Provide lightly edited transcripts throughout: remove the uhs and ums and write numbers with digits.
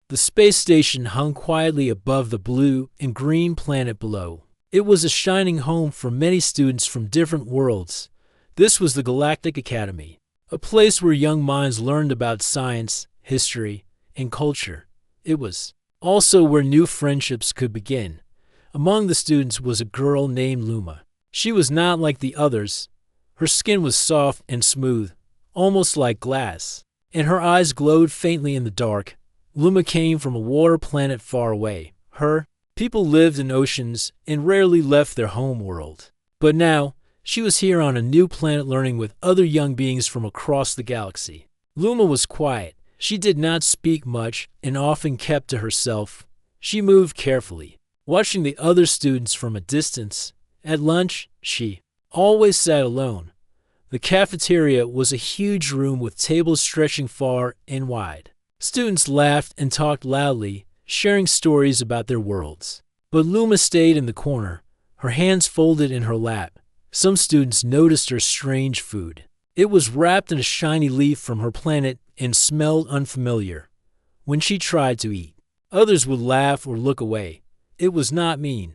The space station hung quietly above the blue and green planet below. It was a shining home for many students from different worlds. This was the Galactic Academy, a place where young minds learned about science, history, and culture. It was also where new friendships could begin. Among the students was a girl named Luma. She was not like the others. Her skin was soft and smooth, almost like glass, and her eyes glowed faintly in the dark. Luma came from a water planet far away. Her people lived in oceans and rarely left their home world. But now, she was here on a new planet learning with other young beings from across the galaxy. Luma was quiet. She did not speak much and often kept to herself. She moved carefully, watching the other students from a distance. At lunch, she always sat alone. The cafeteria was a huge room with tables stretching far and wide. Students laughed and talked loudly, sharing stories about their worlds. But Luma stayed in the corner, her hands folded in her lap. Some students noticed her strange food. It was wrapped in a shiny leaf from her planet and smelled unfamiliar. When she tried to eat, others would laugh or look away. It was not mean,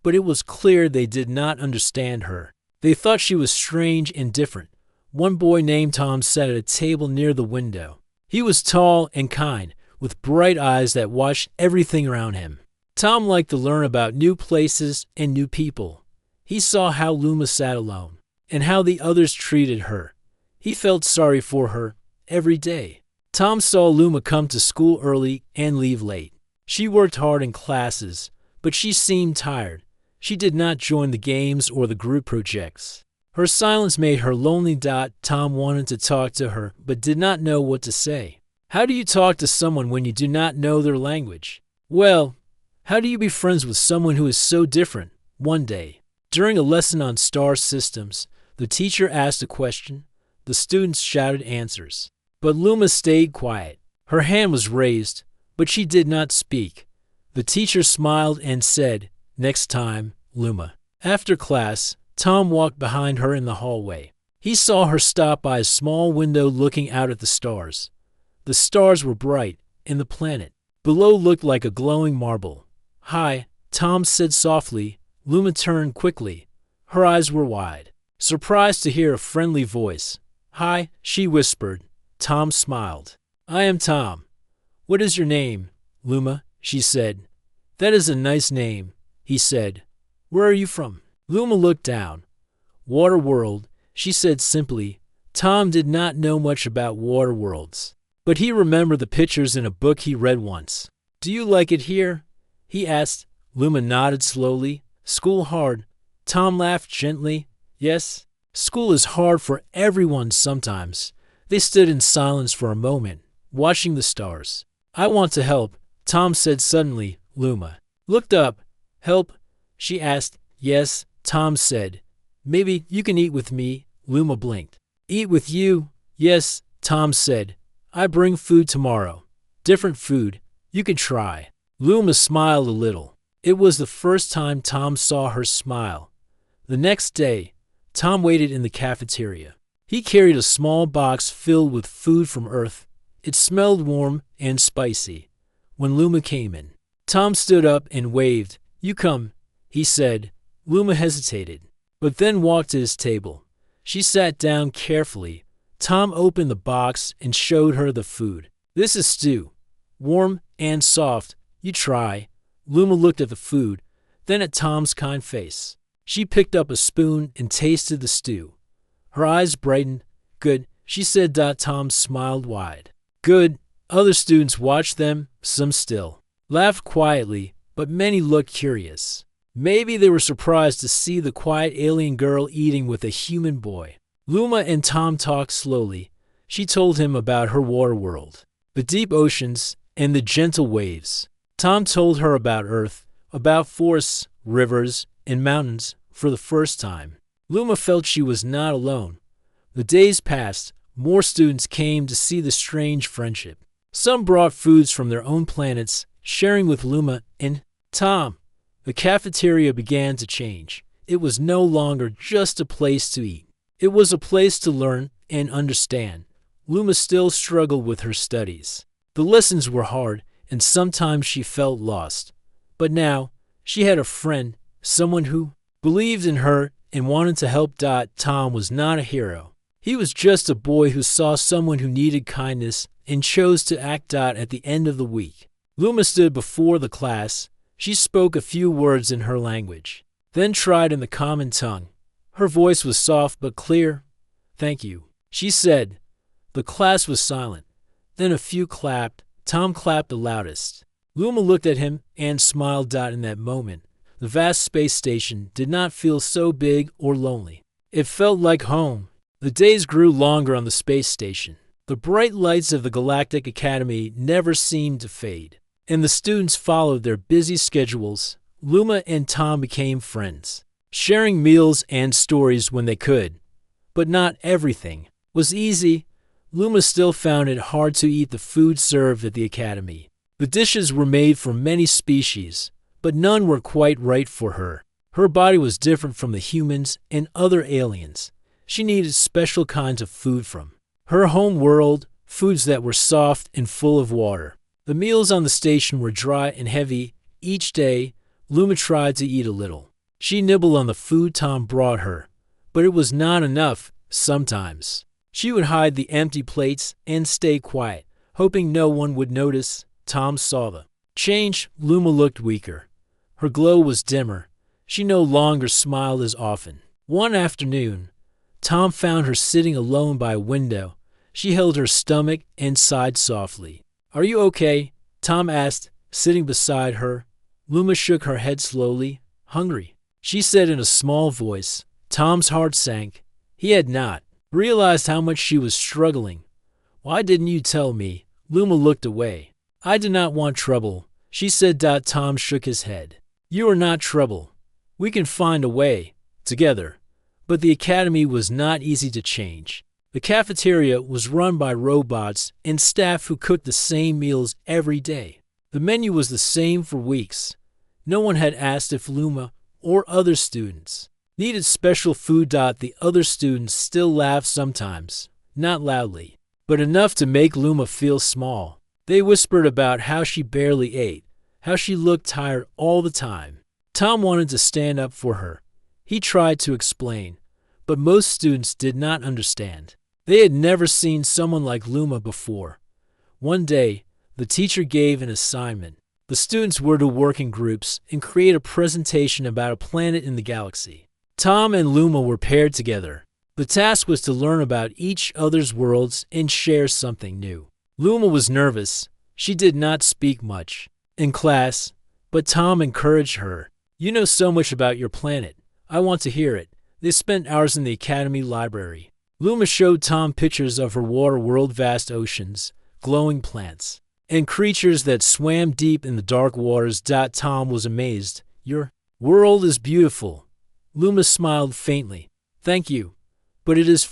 but it was clear they did not understand her. They thought she was strange and different. One boy named Tom sat at a table near the window. He was tall and kind, with bright eyes that watched everything around him. Tom liked to learn about new places and new people. He saw how Luma sat alone, and how the others treated her. He felt sorry for her every day. Tom saw Luma come to school early and leave late. She worked hard in classes, but she seemed tired. She did not join the games or the group projects. Her silence made her lonely. Tom wanted to talk to her, but did not know what to say. How do you talk to someone when you do not know their language? Well, how do you be friends with someone who is so different? One day, during a lesson on star systems, the teacher asked a question. The students shouted answers. But Luma stayed quiet. Her hand was raised, but she did not speak. The teacher smiled and said, "Next time, Luma." After class, Tom walked behind her in the hallway. He saw her stop by a small window looking out at the stars. The stars were bright, and the planet below looked like a glowing marble. "Hi," Tom said softly. Luma turned quickly. Her eyes were wide, surprised to hear a friendly voice. "Hi," she whispered. Tom smiled. "I am Tom. What is your name?" "Luma," she said. "That is a nice name," he said. "Where are you from?" Luma looked down. "Water world," she said simply. Tom did not know much about water worlds, but he remembered the pictures in a book he read once. "Do you like it here?" he asked. Luma nodded slowly. "School hard?" Tom laughed gently. "Yes, school is hard for everyone sometimes." They stood in silence for a moment, watching the stars. "I want to help," Tom said suddenly. Luma looked up. "Help?" she asked. "Yes," Tom said. "Maybe you can eat with me." Luma blinked. "Eat with you?" "Yes," Tom said. "I bring food tomorrow. Different food. You can try." Luma smiled a little. It was the first time Tom saw her smile. The next day, Tom waited in the cafeteria. He carried a small box filled with food from Earth. It smelled warm and spicy. When Luma came in, Tom stood up and waved. "You come," he said. Luma hesitated, but then walked to his table. She sat down carefully. Tom opened the box and showed her the food. "This is stew, warm and soft. You try." Luma looked at the food, then at Tom's kind face. She picked up a spoon and tasted the stew. Her eyes brightened. "Good," she said. Tom smiled wide. "Good." Other students watched them, some still laughed quietly, but many looked curious. Maybe they were surprised to see the quiet alien girl eating with a human boy. Luma and Tom talked slowly. She told him about her water world, the deep oceans, and the gentle waves. Tom told her about Earth, about forests, rivers, and mountains for the first time. Luma felt she was not alone. The days passed. More students came to see the strange friendship. Some brought foods from their own planets, sharing with Luma and Tom. The cafeteria began to change. It was no longer just a place to eat. It was a place to learn and understand. Luma still struggled with her studies. The lessons were hard, and sometimes she felt lost. But now, she had a friend, someone who believed in her and wanted to help. Tom was not a hero. He was just a boy who saw someone who needed kindness and chose to act. At the end of the week, Luma stood before the class. She spoke a few words in her language, then tried in the common tongue. Her voice was soft but clear. "Thank you," she said. The class was silent. Then a few clapped. Tom clapped the loudest. Luma looked at him and smiled. In that moment, the vast space station did not feel so big or lonely. It felt like home. The days grew longer on the space station. The bright lights of the Galactic Academy never seemed to fade, and the students followed their busy schedules. Luma and Tom became friends, sharing meals and stories when they could. But not everything was easy. Luma still found it hard to eat the food served at the academy. The dishes were made from many species, but none were quite right for her. Her body was different from the humans and other aliens. She needed special kinds of food from her home world, foods that were soft and full of water. The meals on the station were dry and heavy. Each day, Luma tried to eat a little. She nibbled on the food Tom brought her, but it was not enough. Sometimes she would hide the empty plates and stay quiet, hoping no one would notice. Tom saw the change. Luma looked weaker. Her glow was dimmer. She no longer smiled as often. One afternoon, Tom found her sitting alone by a window. She held her stomach and sighed softly. "Are you okay?" Tom asked, sitting beside her. Luma shook her head slowly. "Hungry," she said in a small voice. Tom's heart sank. He had not realized how much she was struggling. "Why didn't you tell me?" Luma looked away. "I did not want trouble," she said. Tom shook his head. "You are not trouble. We can find a way, together." But the academy was not easy to change. The cafeteria was run by robots and staff who cooked the same meals every day. The menu was the same for weeks. No one had asked if Luma or other students needed special food. The other students still laughed sometimes, not loudly, but enough to make Luma feel small. They whispered about how she barely ate, how she looked tired all the time. Tom wanted to stand up for her. He tried to explain, but most students did not understand. They had never seen someone like Luma before. One day, the teacher gave an assignment. The students were to work in groups and create a presentation about a planet in the galaxy. Tom and Luma were paired together. The task was to learn about each other's worlds and share something new. Luma was nervous. She did not speak much in class, but Tom encouraged her. "You know so much about your planet. I want to hear it." They spent hours in the academy library. Luma showed Tom pictures of her water world, vast oceans, glowing plants, and creatures that swam deep in the dark waters. Tom was amazed. "Your world is beautiful." Luma smiled faintly. "Thank you. But it is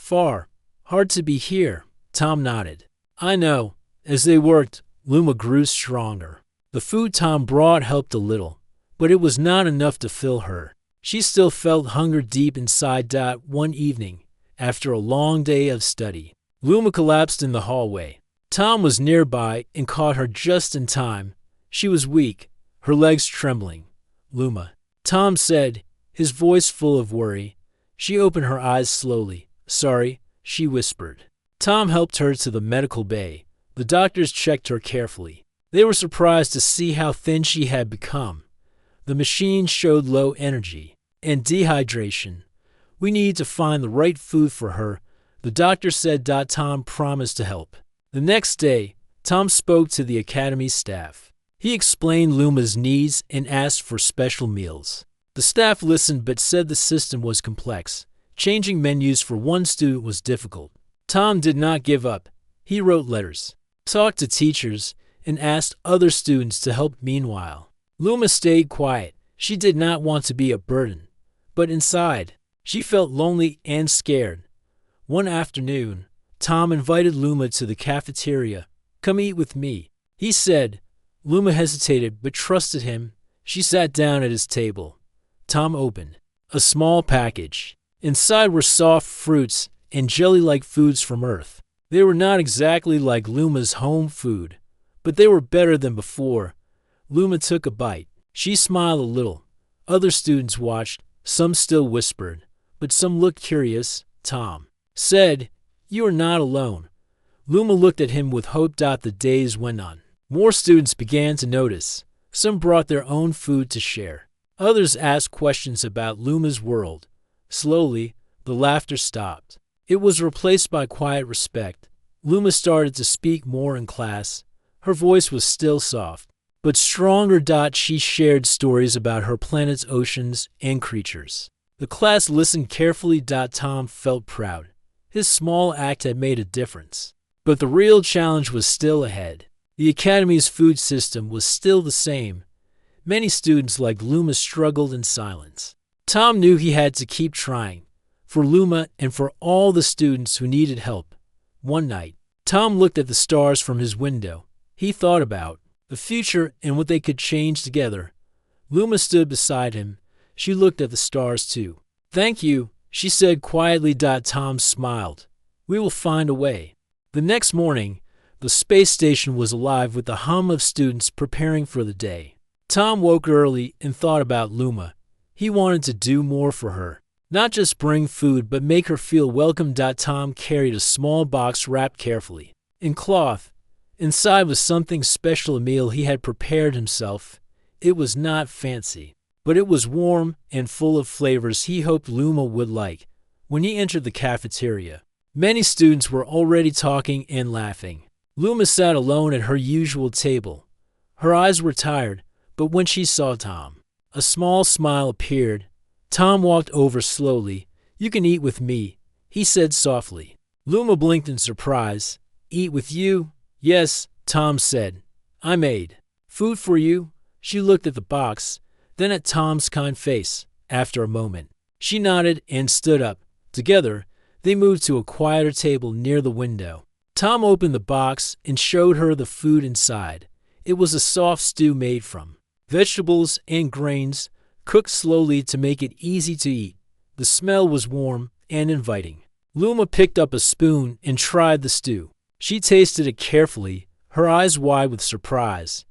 hard to be here." Tom nodded. "I know." As they worked, Luma grew stronger. The food Tom brought helped a little, but it was not enough to fill her. She still felt hunger deep inside. One evening, after a long day of study, Luma collapsed in the hallway. Tom was nearby and caught her just in time. She was weak, her legs trembling. "Luma," Tom said, his voice full of worry. She opened her eyes slowly. "Sorry," she whispered. Tom helped her to the medical bay. The doctors checked her carefully. They were surprised to see how thin she had become. The machine showed low energy and dehydration. "We need to find the right food for her," the doctor said. Tom promised to help. The next day, Tom spoke to the academy staff. He explained Luma's needs and asked for special meals. The staff listened but said the system was complex. Changing menus for one student was difficult. Tom did not give up. He wrote letters, talked to teachers, and asked other students to help. Meanwhile, Luma stayed quiet. She did not want to be a burden. But inside, she felt lonely and scared. One afternoon, Tom invited Luma to the cafeteria. "Come eat with me," he said. Luma hesitated but trusted him. She sat down at his table. Tom opened a small package. Inside were soft fruits and jelly-like foods from Earth. They were not exactly like Luma's home food, but they were better than before. Luma took a bite. She smiled a little. Other students watched. Some still whispered, but some looked curious. Tom said, "You are not alone." Luma looked at him with hope. The days went on. More students began to notice. Some brought their own food to share. Others asked questions about Luma's world. Slowly, the laughter stopped. It was replaced by quiet respect. Luma started to speak more in class. Her voice was still soft, but stronger. She shared stories about her planet's oceans and creatures. The class listened carefully. Tom felt proud. His small act had made a difference. But the real challenge was still ahead. The Academy's food system was still the same. Many students like Luma struggled in silence. Tom knew he had to keep trying, for Luma and for all the students who needed help. One night, Tom looked at the stars from his window. He thought about the future and what they could change together. Luma stood beside him. She looked at the stars too. "Thank you," she said quietly. Tom smiled. "We will find a way." The next morning, the space station was alive with the hum of students preparing for the day. Tom woke early and thought about Luma. He wanted to do more for her. Not just bring food, but make her feel welcome. Tom carried a small box wrapped carefully in cloth. Inside was something special, a meal he had prepared himself. It was not fancy, but it was warm and full of flavors he hoped Luma would like. When he entered the cafeteria, many students were already talking and laughing. Luma sat alone at her usual table. Her eyes were tired, but when she saw Tom, a small smile appeared. Tom walked over slowly. "You can eat with me," he said softly. Luma blinked in surprise. "Eat with you?" "Yes," Tom said. "I made food for you." She looked at the box, then at Tom's kind face. After a moment, she nodded and stood up. Together, they moved to a quieter table near the window. Tom opened the box and showed her the food inside. It was a soft stew made from vegetables and grains, cooked slowly to make it easy to eat. The smell was warm and inviting. Luma picked up a spoon and tried the stew. She tasted it carefully, her eyes wide with surprise.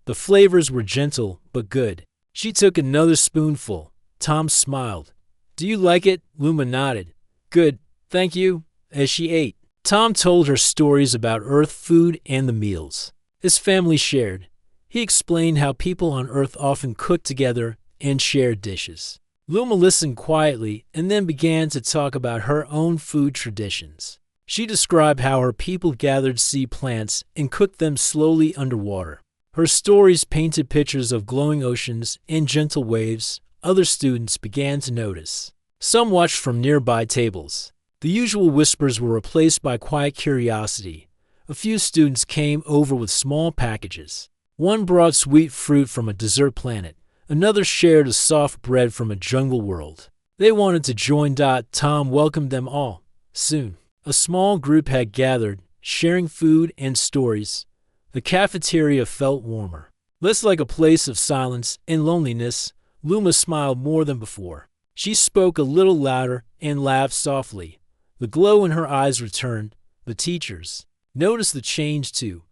The flavors were gentle but good. She took another spoonful. Tom smiled. "Do you like it?" Luma nodded. "Good, thank you." As she ate, Tom told her stories about Earth food and the meals his family shared. He explained how people on Earth often cooked together and shared dishes. Luma listened quietly and then began to talk about her own food traditions. She described how her people gathered sea plants and cooked them slowly underwater. Her stories painted pictures of glowing oceans and gentle waves. Other students began to notice. Some watched from nearby tables. The usual whispers were replaced by quiet curiosity. A few students came over with small packages. One brought sweet fruit from a desert planet. Another shared a soft bread from a jungle world. They wanted to join. Tom welcomed them all. Soon, a small group had gathered, sharing food and stories. The cafeteria felt warmer, less like a place of silence and loneliness. Luma smiled more than before. She spoke a little louder and laughed softly. The glow in her eyes returned. The teachers noticed the change too.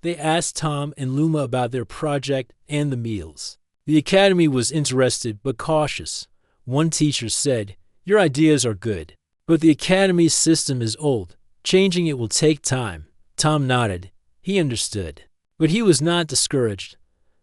They asked Tom and Luma about their project and the meals. The academy was interested but cautious. One teacher said, "Your ideas are good, but the academy's system is old. Changing it will take time." Tom nodded. He understood, but he was not discouraged.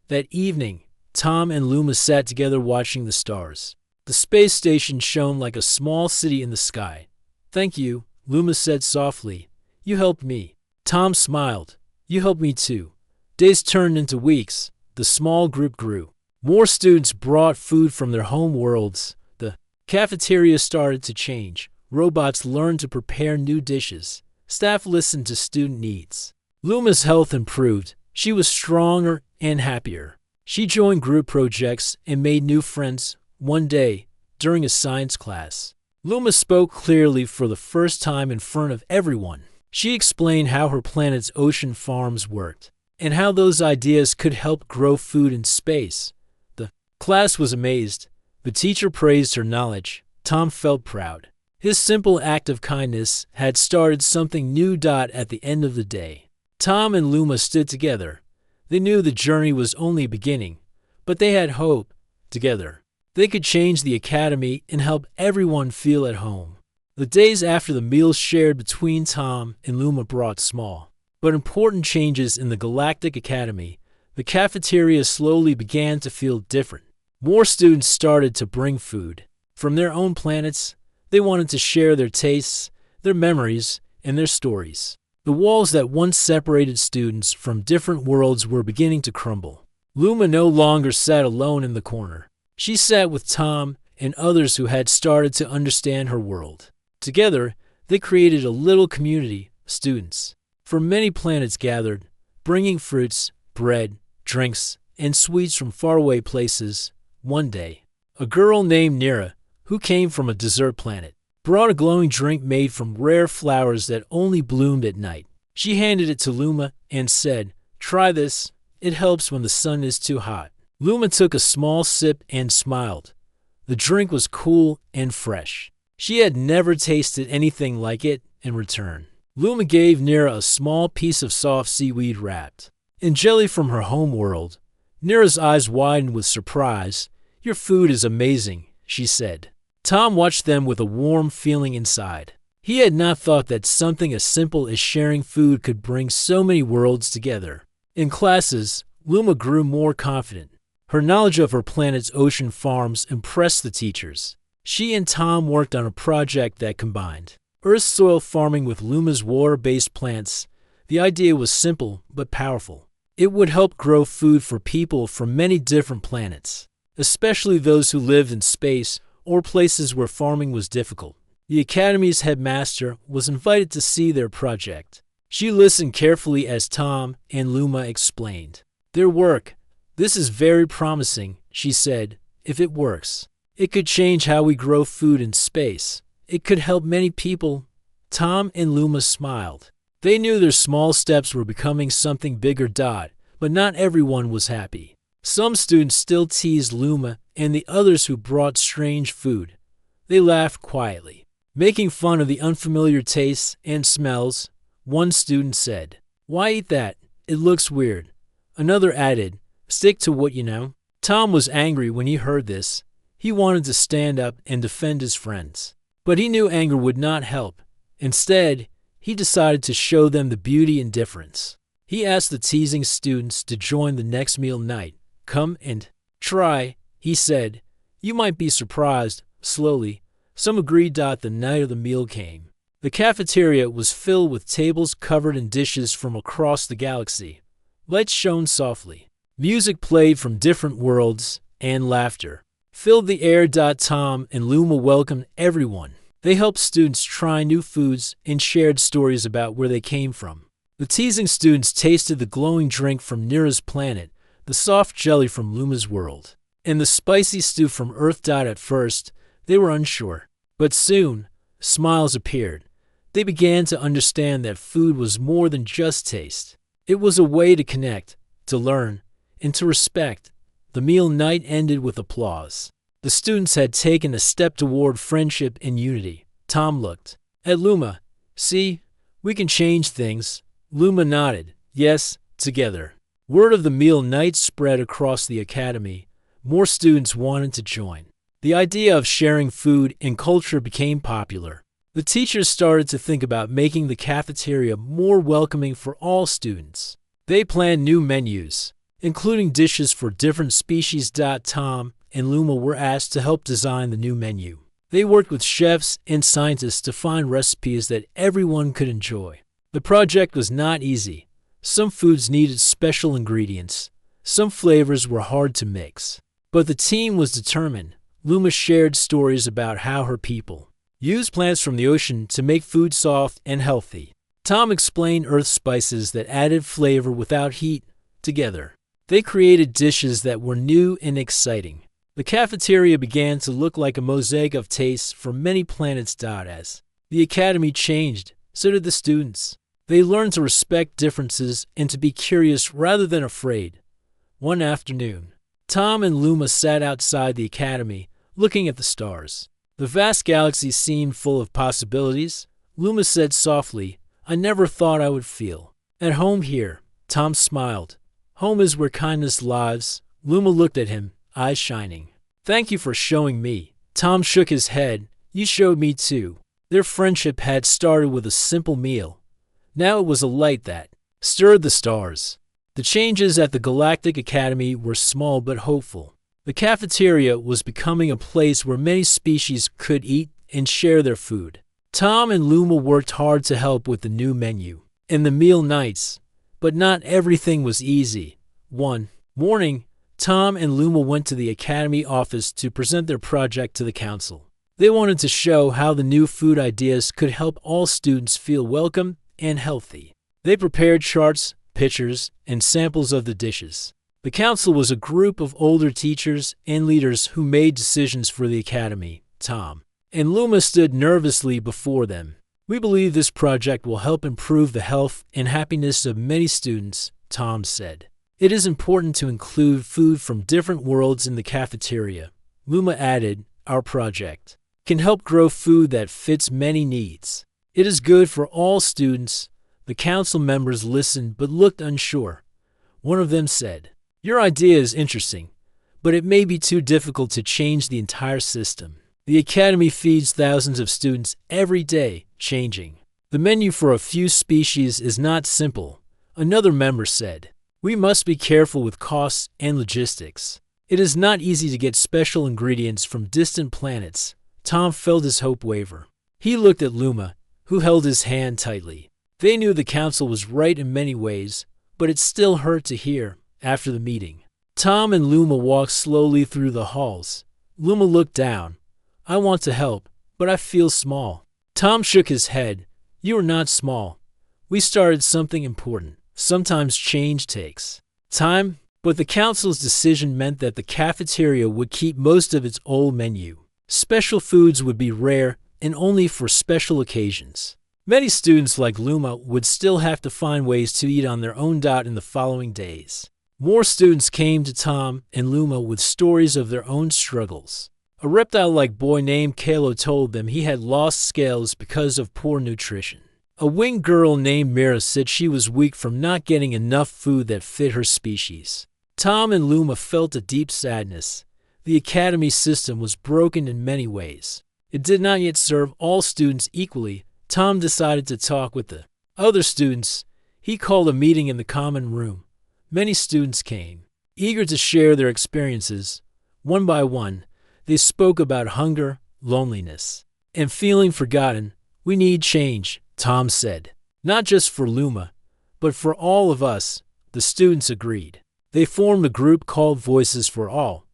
That evening, Tom and Luma sat together watching the stars. The space station shone like a small city in the sky. "Thank you," Luma said softly. "You helped me." Tom smiled. "You helped me too." Days turned into weeks. The small group grew. More students brought food from their home worlds. The cafeteria started to change. Robots learned to prepare new dishes. Staff listened to student needs. Luma's health improved. She was stronger and happier. She joined group projects and made new friends. One day, during a science class, Luma spoke clearly for the first time in front of everyone. She explained how her planet's ocean farms worked and how those ideas could help grow food in space. The class was amazed. The teacher praised her knowledge. Tom felt proud. His simple act of kindness had started something new. At the end of the day, Tom and Luma stood together. They knew the journey was only beginning, but they had hope. Together, they could change the academy and help everyone feel at home. The days after the meals shared between Tom and Luma brought small, but important changes in the Galactic Academy. The cafeteria slowly began to feel different. More students started to bring food from their own planets. They wanted to share their tastes, their memories, and their stories. The walls that once separated students from different worlds were beginning to crumble. Luma no longer sat alone in the corner. She sat with Tom and others who had started to understand her world. Together, they created a little community of students from many planets gathered, bringing fruits, bread, drinks, and sweets from faraway places. One day, a girl named Nira, who came from a desert planet, brought a glowing drink made from rare flowers that only bloomed at night. She handed it to Luma and said, "Try this. It helps when the sun is too hot." Luma took a small sip and smiled. The drink was cool and fresh. She had never tasted anything like it in return. Luma gave Nira a small piece of soft seaweed wrapped in jelly from her home world. Nira's eyes widened with surprise. "Your food is amazing," she said. Tom watched them with a warm feeling inside. He had not thought that something as simple as sharing food could bring so many worlds together. In classes, Luma grew more confident. Her knowledge of her planet's ocean farms impressed the teachers. She and Tom worked on a project that combined earth soil farming with Luma's water-based plants. The idea was simple but powerful. It would help grow food for people from many different planets, especially those who lived in space or places where farming was difficult. The Academy's headmaster was invited to see their project. She listened carefully as Tom and Luma explained their work. "This is very promising," she said. "If it works, it could change how we grow food in space. It could help many people." Tom and Luma smiled. They knew their small steps were becoming something bigger. But not everyone was happy. Some students still teased Luma and the others who brought strange food. They laughed quietly, making fun of the unfamiliar tastes and smells. One student said, "Why eat that? It looks weird." Another added, "Stick to what you know." Tom was angry when he heard this. He wanted to stand up and defend his friends. But he knew anger would not help. Instead, he decided to show them the beauty in difference. He asked the teasing students to join the next meal night. "Come and try," he said. "You might be surprised." Slowly, some agreed. The night of the meal came. The cafeteria was filled with tables covered in dishes from across the galaxy. Lights shone softly. Music played from different worlds, and laughter filled the air. Tom and Luma welcomed everyone. They helped students try new foods and shared stories about where they came from. The teasing students tasted the glowing drink from Nira's planet, the soft jelly from Luma's world, and the spicy stew from Earth. At first, they were unsure, but soon, smiles appeared. They began to understand that food was more than just taste. It was a way to connect, to learn, and to respect. The meal night ended with applause. The students had taken a step toward friendship and unity. Tom looked at Luma. "See, we can change things." Luma nodded. "Yes, together." Word of the meal night spread across the academy. More students wanted to join. The idea of sharing food and culture became popular. The teachers started to think about making the cafeteria more welcoming for all students. They planned new menus, including dishes for different species. Tom and Luma were asked to help design the new menu. They worked with chefs and scientists to find recipes that everyone could enjoy. The project was not easy. Some foods needed special ingredients. Some flavors were hard to mix. But the team was determined. Luma shared stories about how her people used plants from the ocean to make food soft and healthy. Tom explained earth spices that added flavor without heat. Together, they created dishes that were new and exciting. The cafeteria began to look like a mosaic of tastes from many planets. As the academy changed, so did the students. They learned to respect differences and to be curious rather than afraid. One afternoon, Tom and Luma sat outside the academy, looking at the stars. The vast galaxy seemed full of possibilities. Luma said softly, "I never thought I would feel at home here." Tom smiled. Home is where kindness lives. Luma looked at him, eyes shining. Thank you for showing me. Tom shook his head. You showed me too. Their friendship had started with a simple meal. Now it was a light that stirred the stars. The changes at the Galactic Academy were small but hopeful. The cafeteria was becoming a place where many species could eat and share their food. Tom and Luma worked hard to help with the new menu and the meal nights, but not everything was easy. One morning, Tom and Luma went to the Academy office to present their project to the council. They wanted to show how the new food ideas could help all students feel welcome and healthy. They prepared charts, pictures, and samples of the dishes. The council was a group of older teachers and leaders who made decisions for the academy. Tom and Luma stood nervously before them. We believe this project will help improve the health and happiness of many students, Tom said. It is important to include food from different worlds in the cafeteria. Luma added, our project can help grow food that fits many needs. It is good for all students. The council members listened but looked unsure. One of them said, your idea is interesting, but it may be too difficult to change the entire system. The academy feeds thousands of students every day, changing the menu for a few species is not simple. Another member said, we must be careful with costs and logistics. It is not easy to get special ingredients from distant planets. Tom felt his hope waver. He looked at Luma, who held his hand tightly. They knew the council was right in many ways, but it still hurt to hear. After the meeting, Tom and Luma walked slowly through the halls. Luma looked down. I want to help, but I feel small. Tom shook his head. You are not small. We started something important. Sometimes change takes time, but the council's decision meant that the cafeteria would keep most of its old menu. Special foods would be rare and only for special occasions. Many students like Luma would still have to find ways to eat on their own in the following days. More students came to Tom and Luma with stories of their own struggles. A reptile-like boy named Kalo told them he had lost scales because of poor nutrition. A winged girl named Mira said she was weak from not getting enough food that fit her species. Tom and Luma felt a deep sadness. The academy system was broken in many ways. It did not yet serve all students equally. Tom decided to talk with the other students. He called a meeting in the common room. Many students came, eager to share their experiences. One by one, they spoke about hunger, loneliness, and feeling forgotten. We need change, Tom said. Not just for Luma, but for all of us, the students agreed. They formed a group called Voices for All.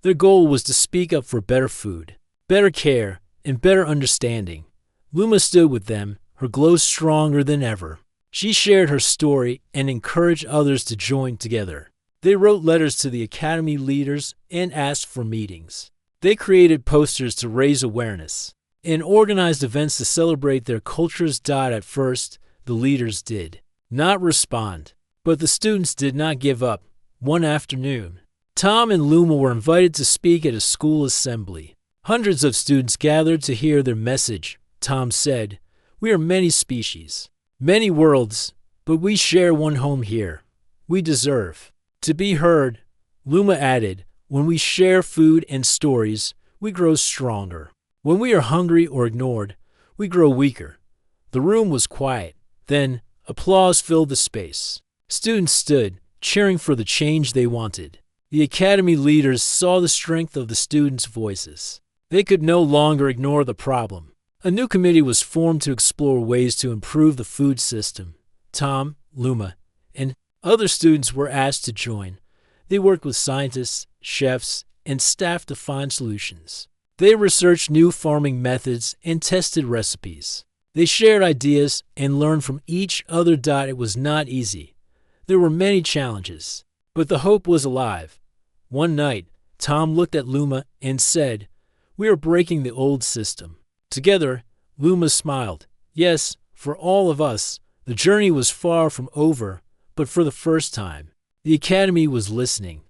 Their goal was to speak up for better food, better care, and better understanding. Luma stood with them, her glow stronger than ever. She shared her story and encouraged others to join together. They wrote letters to the academy leaders and asked for meetings. They created posters to raise awareness and organized events to celebrate their cultures. At first, the leaders did not respond, but the students did not give up. One afternoon, Tom and Luma were invited to speak at a school assembly. Hundreds of students gathered to hear their message. Tom said, we are many species, many worlds, but we share one home here. We deserve to be heard. Luma added, when we share food and stories, we grow stronger. When we are hungry or ignored, we grow weaker. The room was quiet. Then, applause filled the space. Students stood, cheering for the change they wanted. The academy leaders saw the strength of the students' voices. They could no longer ignore the problem. A new committee was formed to explore ways to improve the food system. Tom, Luma, and other students were asked to join. They worked with scientists, chefs, and staff to find solutions. They researched new farming methods and tested recipes. They shared ideas and learned from each other. It was not easy. There were many challenges, but the hope was alive. One night, Tom looked at Luma and said, we are breaking the old system. Together, Luma smiled. Yes, for all of us, the journey was far from over, but for the first time, the academy was listening.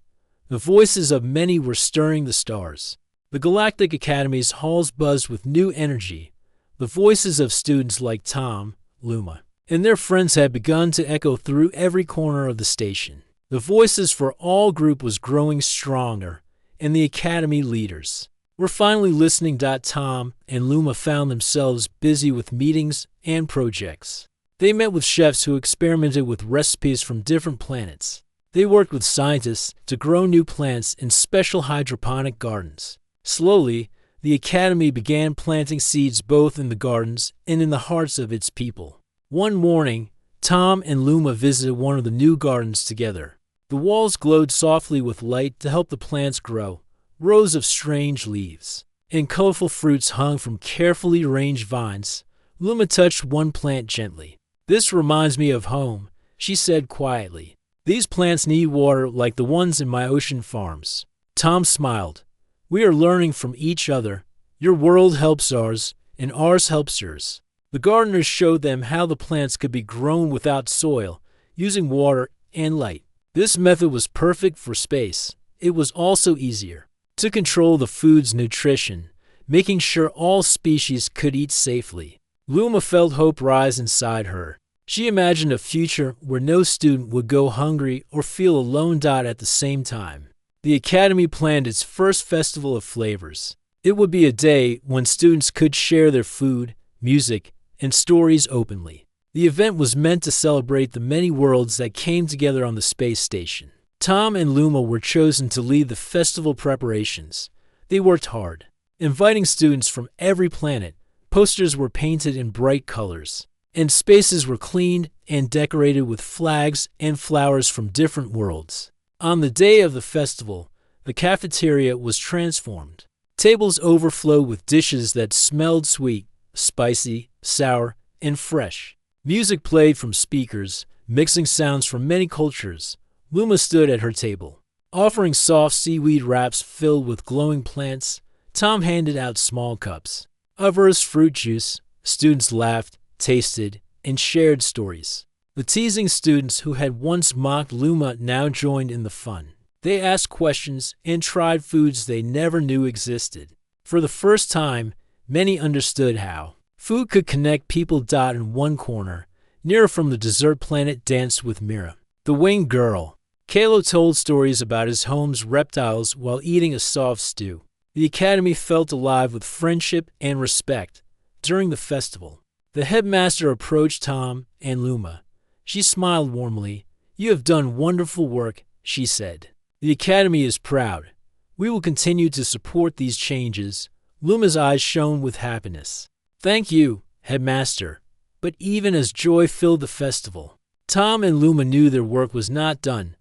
The voices of many were stirring the stars. The Galactic Academy's halls buzzed with new energy. The voices of students like Tom, Luma, and their friends had begun to echo through every corner of the station. The voices for all group was growing stronger, and the academy leaders were finally listening. Tom and Luma found themselves busy with meetings and projects. They met with chefs who experimented with recipes from different planets. They worked with scientists to grow new plants in special hydroponic gardens. Slowly, the academy began planting seeds both in the gardens and in the hearts of its people. One morning, Tom and Luma visited one of the new gardens together. The walls glowed softly with light to help the plants grow. Rows of strange leaves and colorful fruits hung from carefully arranged vines. Luma touched one plant gently. "This reminds me of home," she said quietly. "These plants need water like the ones in my ocean farms." Tom smiled. "We are learning from each other. Your world helps ours, and ours helps yours." The gardeners showed them how the plants could be grown without soil, using water and light. This method was perfect for space. It was also easier to control the food's nutrition, making sure all species could eat safely. Luma felt hope rise inside her. She imagined a future where no student would go hungry or feel alone. At the same time, the academy planned its first festival of flavors. It would be a day when students could share their food, music, and stories openly. The event was meant to celebrate the many worlds that came together on the space station. Tom and Luma were chosen to lead the festival preparations. They worked hard, inviting students from every planet. Posters were painted in bright colors, and spaces were cleaned and decorated with flags and flowers from different worlds. On the day of the festival, the cafeteria was transformed. Tables overflowed with dishes that smelled sweet, spicy, sour, and fresh. Music played from speakers, mixing sounds from many cultures. Luma stood at her table, offering soft seaweed wraps filled with glowing plants. Tom handed out small cups of Earth's fruit juice. Students laughed, tasted, and shared stories. The teasing students who had once mocked Luma now joined in the fun. They asked questions and tried foods they never knew existed. For the first time, many understood how food could connect people. In one corner, Nira from the desert planet danced with Mira, the winged girl. Kalo told stories about his home's reptiles while eating a soft stew. The academy felt alive with friendship and respect. During the festival, the headmaster approached Tom and Luma. She smiled warmly. "You have done wonderful work," she said. "The academy is proud. We will continue to support these changes." Luma's eyes shone with happiness. "Thank you, headmaster." But even as joy filled the festival, Tom and Luma knew their work was not done.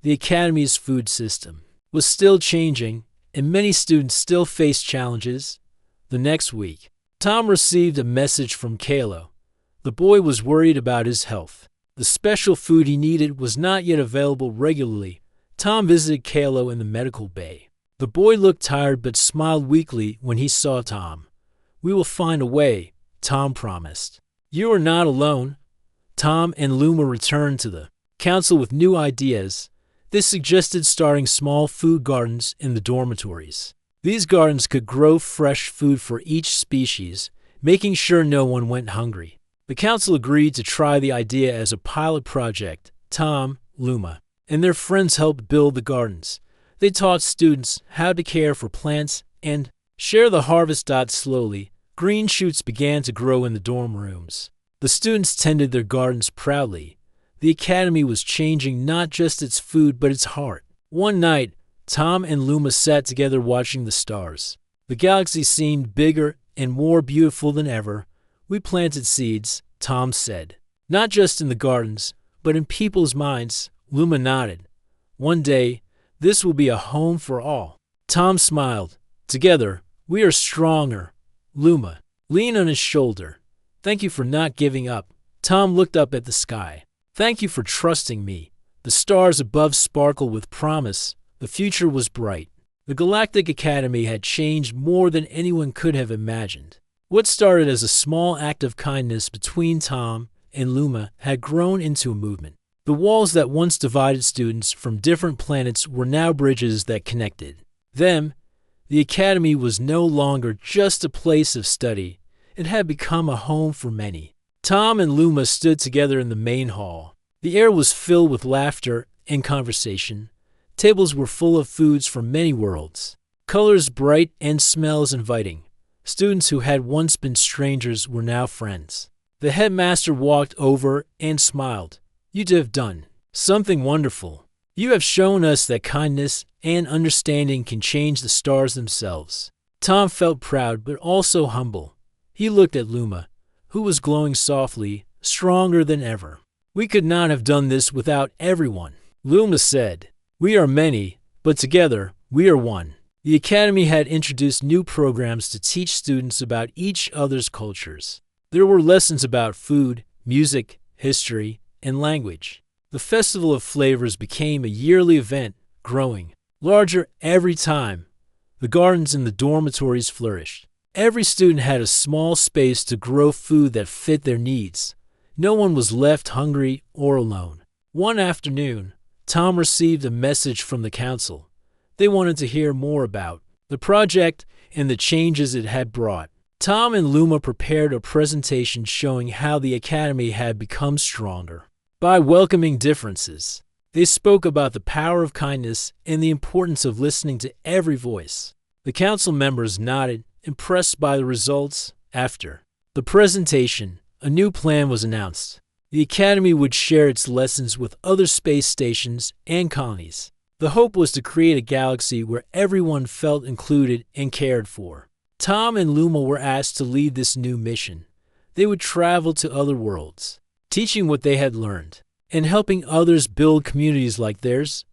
The academy's food system was still changing, and many students still faced challenges. The next week, Tom received a message from Kalo. The boy was worried about his health. The special food he needed was not yet available regularly. Tom visited Kalo in the medical bay. The boy looked tired but smiled weakly when he saw Tom. "We will find a way," Tom promised. "You are not alone." Tom and Luma returned to the council with new ideas. They suggested starting small food gardens in the dormitories. These gardens could grow fresh food for each species, making sure no one went hungry. The council agreed to try the idea as a pilot project. Tom, Luma, and their friends helped build the gardens. They taught students how to care for plants and share the harvest. Slowly, green shoots began to grow in the dorm rooms. The students tended their gardens proudly. The academy was changing not just its food but its heart. One night, Tom and Luma sat together watching the stars. The galaxy seemed bigger and more beautiful than ever. "We planted seeds," Tom said. "Not just in the gardens, but in people's minds." Luma nodded. "One day, this will be a home for all." Tom smiled. "Together, we are stronger." Luma leaned on his shoulder. "Thank you for not giving up." Tom looked up at the sky. "Thank you for trusting me." The stars above sparkled with promise. The future was bright. The Galactic Academy had changed more than anyone could have imagined. What started as a small act of kindness between Tom and Luma had grown into a movement. The walls that once divided students from different planets were now bridges that connected them. The academy was no longer just a place of study. It had become a home for many. Tom and Luma stood together in the main hall. The air was filled with laughter and conversation. Tables were full of foods from many worlds, colors bright and smells inviting. Students who had once been strangers were now friends. The headmaster walked over and smiled. "You have done something wonderful. You have shown us that kindness and understanding can change the stars themselves." Tom felt proud but also humble. He looked at Luma, who was glowing softly, stronger than ever. "We could not have done this without everyone," Luma said. "We are many, but together we are one." The Academy had introduced new programs to teach students about each other's cultures. There were lessons about food, music, history, and language. The Festival of Flavors became a yearly event, growing larger every time. The gardens in the dormitories flourished. Every student had a small space to grow food that fit their needs. No one was left hungry or alone. One afternoon, Tom received a message from the council. They wanted to hear more about the project and the changes it had brought. Tom and Luma prepared a presentation showing how the Academy had become stronger by welcoming differences. They spoke about the power of kindness and the importance of listening to every voice. The council members nodded, impressed by the results. After the presentation, a new plan was announced. The Academy would share its lessons with other space stations and colonies. The hope was to create a galaxy where everyone felt included and cared for. Tom and Luma were asked to lead this new mission. They would travel to other worlds, teaching what they had learned and helping others build communities like theirs.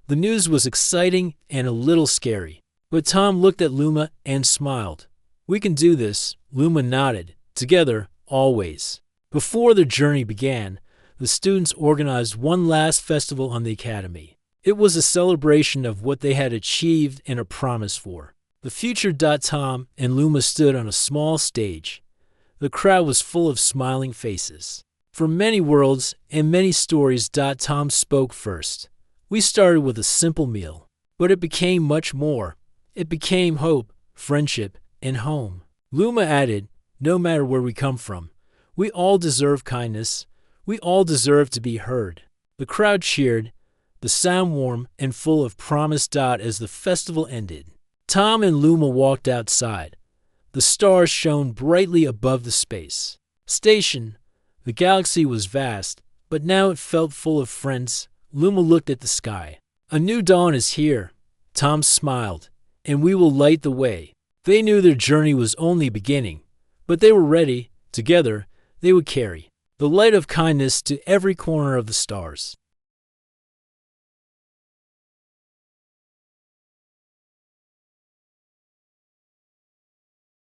The news was exciting and a little scary, but Tom looked at Luma and smiled. "We can do this," Luma nodded. "Together, always." Before their journey began, the students organized one last festival on the Academy. It was a celebration of what they had achieved and a promise for the future. Tom and Luma stood on a small stage. The crowd was full of smiling faces. From many worlds and many stories. Tom spoke first. "We started with a simple meal, but it became much more. It became hope, friendship, and home." Luma added, "No matter where we come from, we all deserve kindness. We all deserve to be heard." The crowd cheered, the sound warm and full of promise. As the festival ended, Tom and Luma walked outside. The stars shone brightly above the space station. The galaxy was vast, but now it felt full of friends. Luma looked at the sky. "A new dawn is here," Tom smiled, "and we will light the way." They knew their journey was only beginning, but they were ready. Together, they would carry the light of kindness to every corner of the stars.